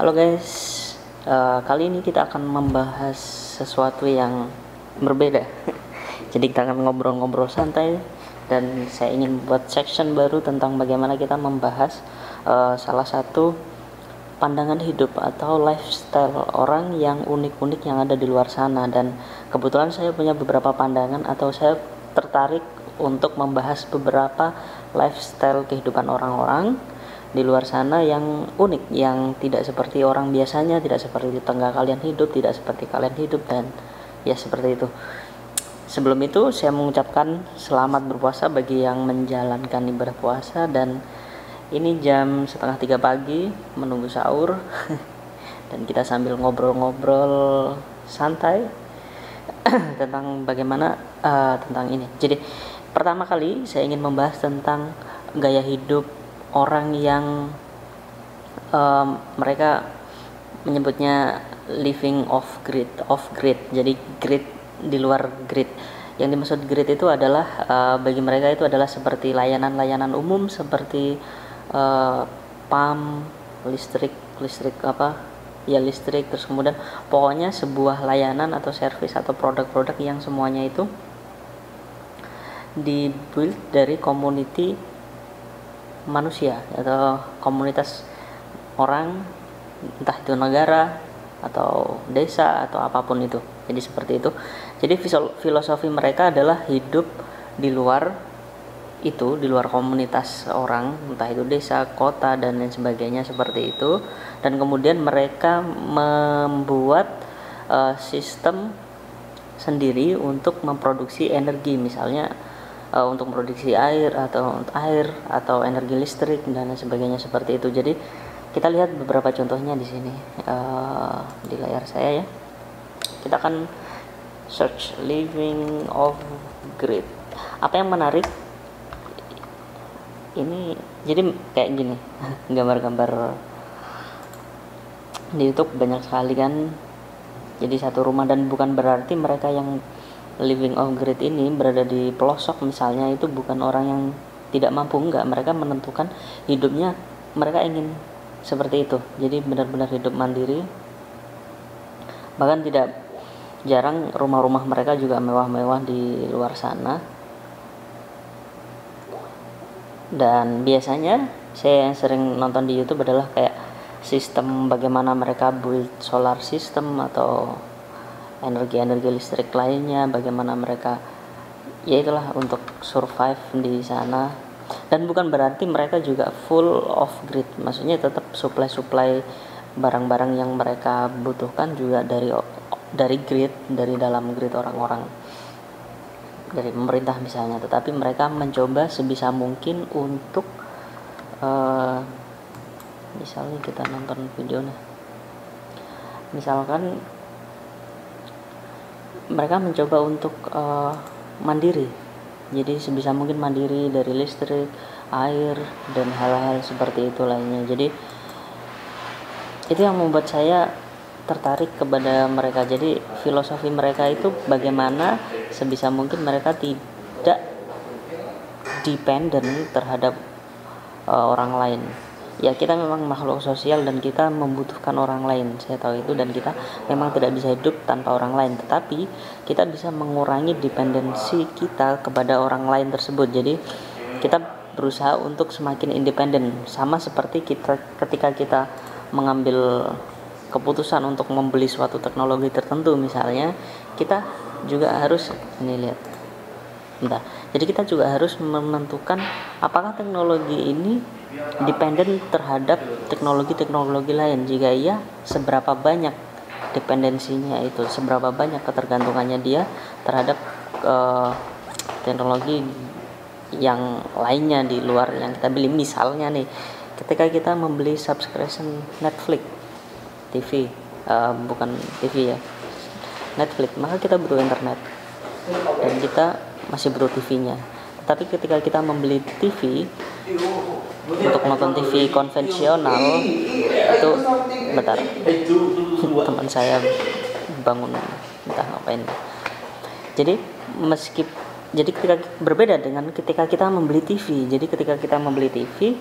Halo guys, kali ini kita akan membahas sesuatu yang berbeda. Jadi kita akan ngobrol-ngobrol santai dan saya ingin buat section baru tentang bagaimana kita membahas salah satu pandangan hidup atau lifestyle orang yang unik-unik yang ada di luar sana. Dan kebetulan saya punya beberapa pandangan atau saya tertarik untuk membahas beberapa lifestyle kehidupan orang-orang di luar sana yang unik, yang tidak seperti orang biasanya, tidak seperti tetangga kalian hidup, tidak seperti kalian hidup, dan ya seperti itu. Sebelum itu saya mengucapkan selamat berpuasa bagi yang menjalankan ibadah puasa, dan ini jam 2:30 pagi menunggu sahur dan kita sambil ngobrol-ngobrol santai tentang bagaimana tentang ini. Jadi pertama kali saya ingin membahas tentang gaya hidup orang yang mereka menyebutnya living off grid. Jadi grid di luar grid. Yang dimaksud grid itu adalah bagi mereka itu adalah seperti layanan-layanan umum seperti pam, listrik terus kemudian pokoknya sebuah layanan atau service atau produk-produk yang semuanya itu dibuild dari community manusia atau komunitas orang, entah itu negara atau desa atau apapun itu. Jadi seperti itu. Jadi filosofi mereka adalah hidup di luar itu, di luar komunitas orang, entah itu desa, kota, dan lain sebagainya seperti itu. Dan kemudian mereka membuat sistem sendiri untuk memproduksi energi, misalnya untuk memproduksi air atau energi listrik dan lain sebagainya seperti itu. Jadi kita lihat beberapa contohnya di sini di layar saya ya. Kita akan search living off grid. Apa yang menarik ini, jadi kayak gini gambar-gambar di YouTube banyak sekali kan. Jadi satu rumah, dan bukan berarti mereka yang living off grid ini berada di pelosok misalnya itu bukan orang yang tidak mampu, enggak. Mereka menentukan hidupnya, mereka ingin seperti itu. Jadi benar-benar hidup mandiri. Bahkan tidak jarang rumah-rumah mereka juga mewah-mewah di luar sana. Dan biasanya saya yang sering nonton di YouTube adalah kayak sistem bagaimana mereka build solar system atau energi-energi listrik lainnya, bagaimana mereka ya itulah untuk survive di sana. Dan bukan berarti mereka juga full off grid, maksudnya tetap supply barang-barang yang mereka butuhkan juga dari grid, dari dalam grid orang-orang, dari pemerintah misalnya. Tetapi mereka mencoba sebisa mungkin untuk misalnya kita nonton videonya, misalkan mereka mencoba untuk mandiri. Jadi sebisa mungkin mandiri dari listrik, air, dan hal-hal seperti itu lainnya. Jadi itu yang membuat saya tertarik kepada mereka. Jadi filosofi mereka itu bagaimana sebisa mungkin mereka tidak dependen terhadap orang lain. Ya, kita memang makhluk sosial dan kita membutuhkan orang lain, saya tahu itu, dan kita memang tidak bisa hidup tanpa orang lain, tetapi kita bisa mengurangi dependensi kita kepada orang lain tersebut. Jadi kita berusaha untuk semakin independen, sama seperti kita ketika kita mengambil keputusan untuk membeli suatu teknologi tertentu misalnya, kita juga harus jadi kita juga harus menentukan apakah teknologi ini dependen terhadap teknologi-teknologi lain. Jika iya, seberapa banyak dependensinya itu, seberapa banyak ketergantungannya dia terhadap teknologi yang lainnya di luar yang kita beli. Misalnya nih, ketika kita membeli subscription Netflix TV, bukan TV ya, Netflix, maka kita butuh internet dan kita masih butuh TV-nya. Tapi ketika kita membeli TV untuk nonton TV konvensional itu, bentar, teman saya bangun entah ngapain. Jadi ketika berbeda dengan ketika kita membeli TV. Jadi ketika kita membeli TV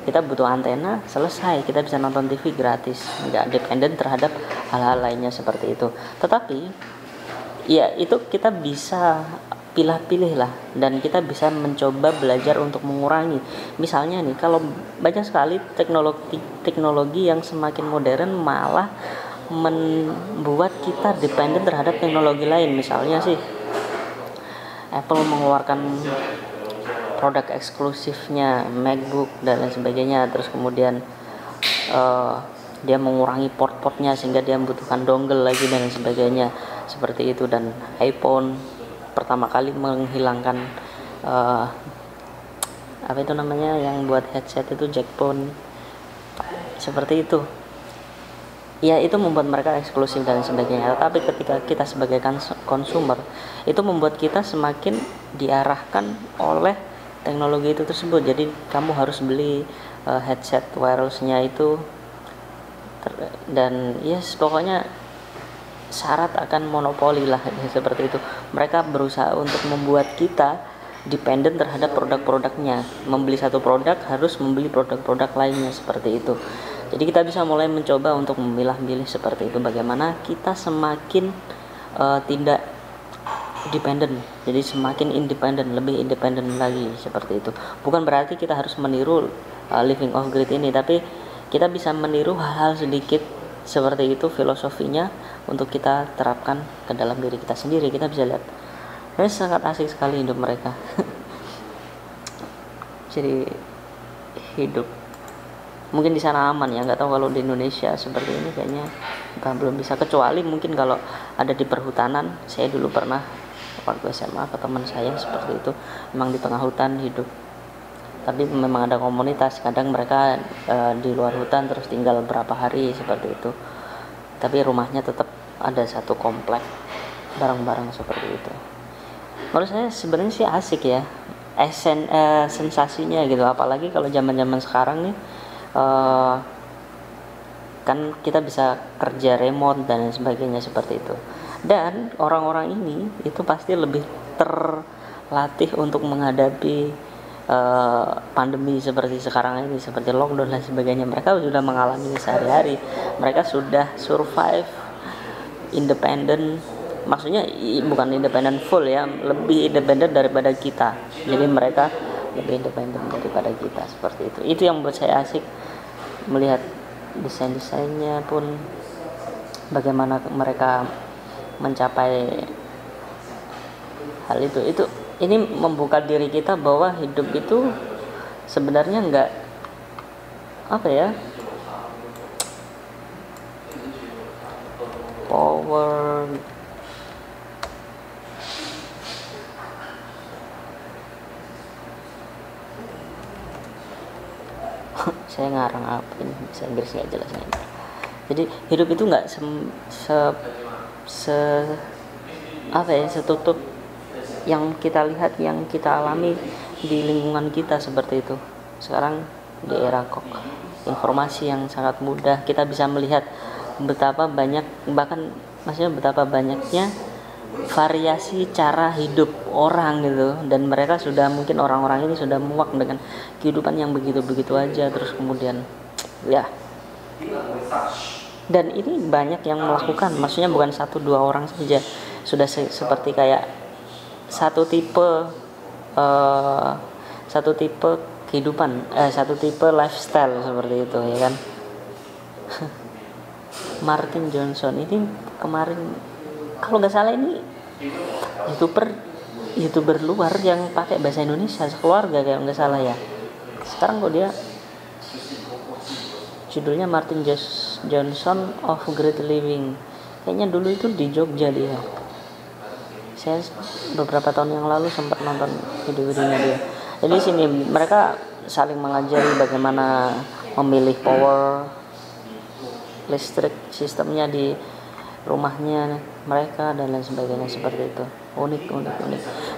kita butuh antena, selesai, kita bisa nonton TV gratis, nggak dependen terhadap hal-hal lainnya seperti itu. Tetapi ya itu kita bisa pilih-pilih lah, dan kita bisa mencoba belajar untuk mengurangi. Misalnya nih, kalau banyak sekali teknologi yang semakin modern malah membuat kita dependen terhadap teknologi lain. Misalnya sih Apple mengeluarkan produk eksklusifnya MacBook dan lain sebagainya, terus kemudian dia mengurangi port-portnya sehingga dia membutuhkan dongle lagi dan lain sebagainya seperti itu. Dan iPhone pertama kali menghilangkan apa itu namanya yang buat headset itu jackphone seperti itu. Ya itu membuat mereka eksklusif dan sebagainya. Tapi ketika kita sebagai konsumer, itu membuat kita semakin diarahkan oleh teknologi itu tersebut. Jadi kamu harus beli headset wirelessnya itu, dan yes pokoknya syarat akan monopoli lah seperti itu. Mereka berusaha untuk membuat kita dependen terhadap produk-produknya. Membeli satu produk harus membeli produk-produk lainnya seperti itu. Jadi kita bisa mulai mencoba untuk memilah-milih seperti itu. Bagaimana kita semakin tidak dependen, jadi semakin independen, lebih independen lagi seperti itu. Bukan berarti kita harus meniru living off grid ini, tapi kita bisa meniru hal-hal sedikit seperti itu filosofinya untuk kita terapkan ke dalam diri kita sendiri. Kita bisa lihat, ini sangat asik sekali hidup mereka. Jadi hidup mungkin di sana aman ya, nggak tahu kalau di Indonesia seperti ini kayaknya kita belum bisa, kecuali mungkin kalau ada di perhutanan. Saya dulu pernah waktu SMA ke teman saya seperti itu, memang di tengah hutan hidup, tapi memang ada komunitas. Kadang mereka di luar hutan terus tinggal berapa hari seperti itu, tapi rumahnya tetap ada satu komplek bareng-bareng seperti itu. Menurut saya sebenarnya sih asik ya, sensasinya gitu. Apalagi kalau zaman-zaman sekarang nih, kan kita bisa kerja remote dan sebagainya seperti itu. Dan orang-orang ini itu pasti lebih terlatih untuk menghadapi pandemi seperti sekarang ini, seperti lockdown dan sebagainya. Mereka sudah mengalami sehari-hari, mereka sudah survive independen. Maksudnya bukan independen full ya, lebih independen daripada kita. Jadi mereka lebih independen daripada kita seperti itu. Itu yang membuat saya asik melihat desain-desainnya pun, bagaimana mereka mencapai hal itu. Ini membuka diri kita bahwa hidup itu sebenarnya enggak apa ya, power saya ngarang apa ini, bahasa Inggris nggak jelas ini. Jadi hidup itu nggak setutup yang kita lihat, yang kita alami di lingkungan kita seperti itu. Sekarang di era informasi yang sangat mudah, kita bisa melihat betapa banyak, bahkan maksudnya betapa banyaknya variasi cara hidup orang gitu, dan mereka sudah, mungkin orang-orang ini sudah muak dengan kehidupan yang begitu-begitu aja terus kemudian ya. Dan ini banyak yang melakukan, maksudnya bukan 1-2 orang saja, sudah seperti kayak satu tipe kehidupan, satu tipe lifestyle seperti itu ya kan. Martin Johnson ini kemarin kalau nggak salah ini youtuber luar yang pakai bahasa Indonesia sekeluarga kayak nggak salah ya. Sekarang kok dia judulnya Martin Johnson of Great Living. Kayaknya dulu itu di Jogja dia. Saya beberapa tahun yang lalu sempat nonton video-videonya dia. Jadi sini mereka saling mengajari bagaimana memilih power listrik sistemnya di rumahnya mereka dan lain sebagainya seperti itu. Unik.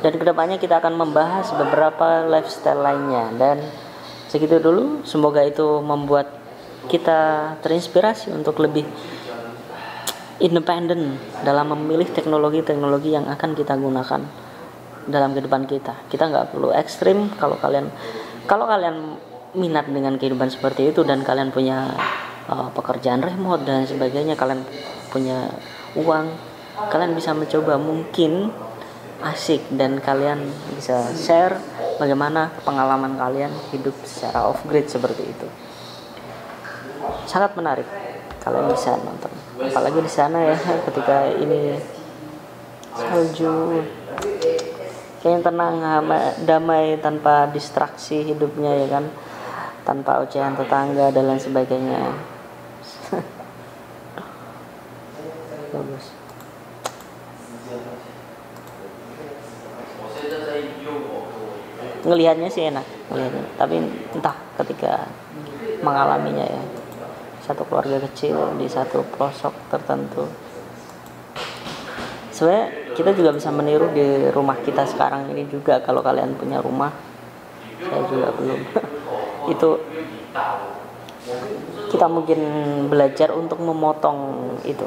Dan kedepannya kita akan membahas beberapa lifestyle lainnya. Dan segitu dulu, semoga itu membuat kita terinspirasi untuk lebih independen dalam memilih teknologi-teknologi yang akan kita gunakan dalam kehidupan kita. Kita nggak perlu ekstrim. Kalau kalian minat dengan kehidupan seperti itu dan kalian punya pekerjaan remote dan sebagainya, kalian punya uang, kalian bisa mencoba, mungkin asik, dan kalian bisa share bagaimana pengalaman kalian hidup secara off grid seperti itu. Sangat menarik, kalian bisa nonton, apalagi di sana ya, ketika ini salju, kayaknya tenang, damai, tanpa distraksi hidupnya ya kan, tanpa ocehan tetangga dan lain sebagainya. Bagus. Ngelihatnya sih enak, ngelihatnya, tapi entah ketika mengalaminya ya, satu keluarga kecil di satu pelosok tertentu. Sebenarnya kita juga bisa meniru di rumah kita sekarang ini juga, kalau kalian punya rumah, saya juga belum. Itu kita mungkin belajar untuk memotong itu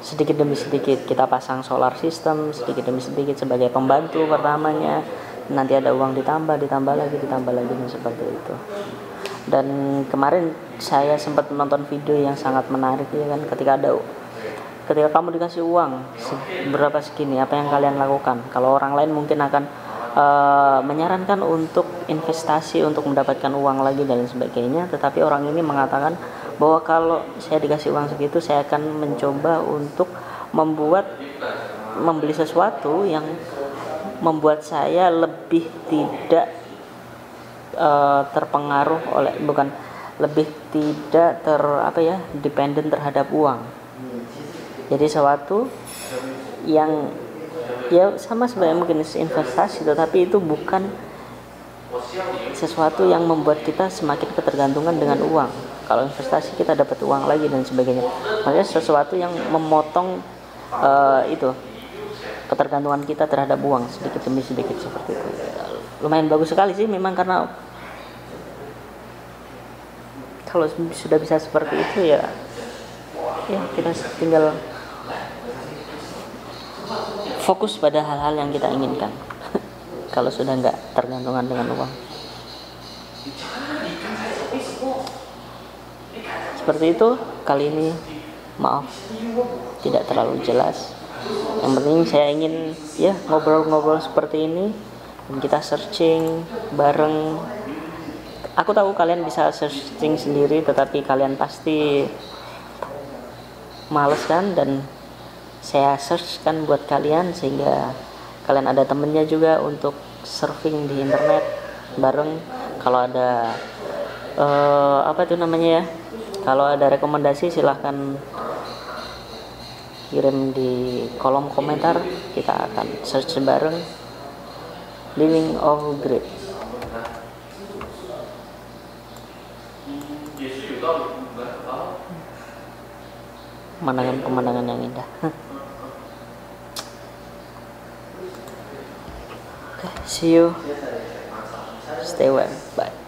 sedikit demi sedikit. Kita pasang solar system sedikit demi sedikit sebagai pembantu pertamanya, nanti ada uang ditambah lagi dan seperti itu. Dan kemarin saya sempat menonton video yang sangat menarik ya kan, ketika kamu dikasih uang berapa segini, apa yang kalian lakukan? Kalau orang lain mungkin akan menyarankan untuk investasi untuk mendapatkan uang lagi dan sebagainya, tetapi orang ini mengatakan bahwa kalau saya dikasih uang segitu, saya akan mencoba untuk membeli sesuatu yang membuat saya lebih tidak terpengaruh oleh, bukan, lebih tidak dependent terhadap uang. Jadi sesuatu yang ya sama sebenarnya mungkin investasi, tetapi itu bukan sesuatu yang membuat kita semakin ketergantungan dengan uang. Kalau investasi kita dapat uang lagi dan sebagainya. Makanya sesuatu yang memotong itu ketergantungan kita terhadap uang sedikit demi sedikit seperti itu. Lumayan bagus sekali sih memang, karena kalau sudah bisa seperti itu ya kita tinggal fokus pada hal-hal yang kita inginkan. Kalau sudah nggak tergantungan dengan uang. Seperti itu kali ini, maaf tidak terlalu jelas. Yang penting saya ingin ngobrol-ngobrol seperti ini dan kita searching bareng. Aku tahu kalian bisa searching sendiri, tetapi kalian pasti males kan, dan saya search kan buat kalian sehingga kalian ada temennya juga untuk surfing di internet bareng. Kalau ada kalau ada rekomendasi silahkan kirim di kolom komentar, kita akan search bareng Living Off Grid. Pemandangan yang indah. Okay, see you. Stay well. Bye.